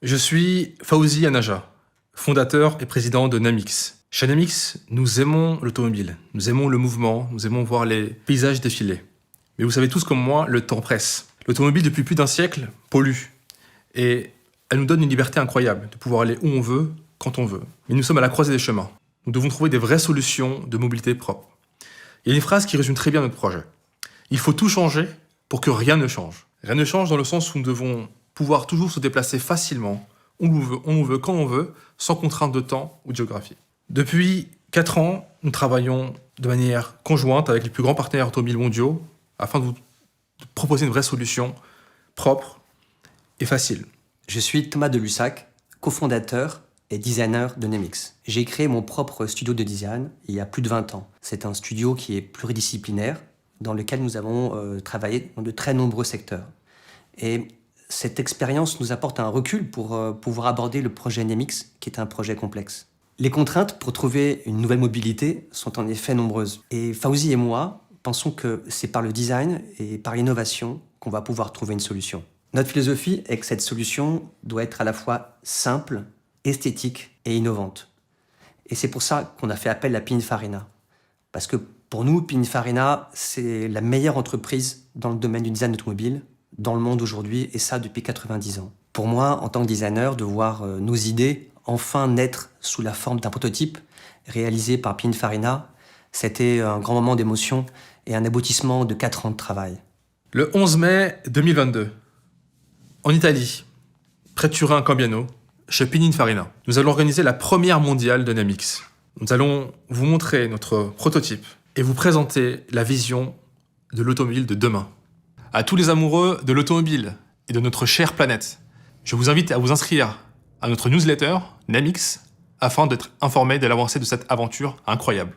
Je suis Fawzi Anaja, fondateur et président de Namix. Chez Namix, nous aimons l'automobile, nous aimons le mouvement, nous aimons voir les paysages défiler. Mais vous savez tous comme moi, le temps presse. L'automobile, depuis plus d'un siècle, pollue. Et elle nous donne une liberté incroyable de pouvoir aller où on veut, quand on veut. Mais nous sommes à la croisée des chemins. Nous devons trouver des vraies solutions de mobilité propre. Il y a une phrase qui résume très bien notre projet. Il faut tout changer pour que rien ne change. Rien ne change dans le sens où nous devons pouvoir toujours se déplacer facilement, où on veut, quand on veut, sans contrainte de temps ou de géographie. Depuis 4 ans, nous travaillons de manière conjointe avec les plus grands partenaires automobiles mondiaux afin de vous proposer une vraie solution propre et facile. Je suis Thomas Delussac, cofondateur et designer de Namix. J'ai créé mon propre studio de design il y a plus de 20 ans. C'est un studio qui est pluridisciplinaire dans lequel nous avons travaillé dans de très nombreux secteurs. Et cette expérience nous apporte un recul pour pouvoir aborder le projet Namix, qui est un projet complexe. Les contraintes pour trouver une nouvelle mobilité sont en effet nombreuses. Et Fawzi et moi pensons que c'est par le design et par l'innovation qu'on va pouvoir trouver une solution. Notre philosophie est que cette solution doit être à la fois simple, esthétique et innovante. Et c'est pour ça qu'on a fait appel à Pininfarina. Parce que pour nous, Pininfarina, c'est la meilleure entreprise dans le domaine du design automobile dans le monde aujourd'hui, et ça depuis 90 ans. Pour moi, en tant que designer, de voir nos idées enfin naître sous la forme d'un prototype réalisé par Pininfarina, c'était un grand moment d'émotion et un aboutissement de 4 ans de travail. Le 11 mai 2022, en Italie, près de Turin-Cambiano, chez Pininfarina, nous allons organiser la première mondiale de Namix. Nous allons vous montrer notre prototype et vous présenter la vision de l'automobile de demain. À tous les amoureux de l'automobile et de notre chère planète, je vous invite à vous inscrire à notre newsletter Namix afin d'être informé de l'avancée de cette aventure incroyable.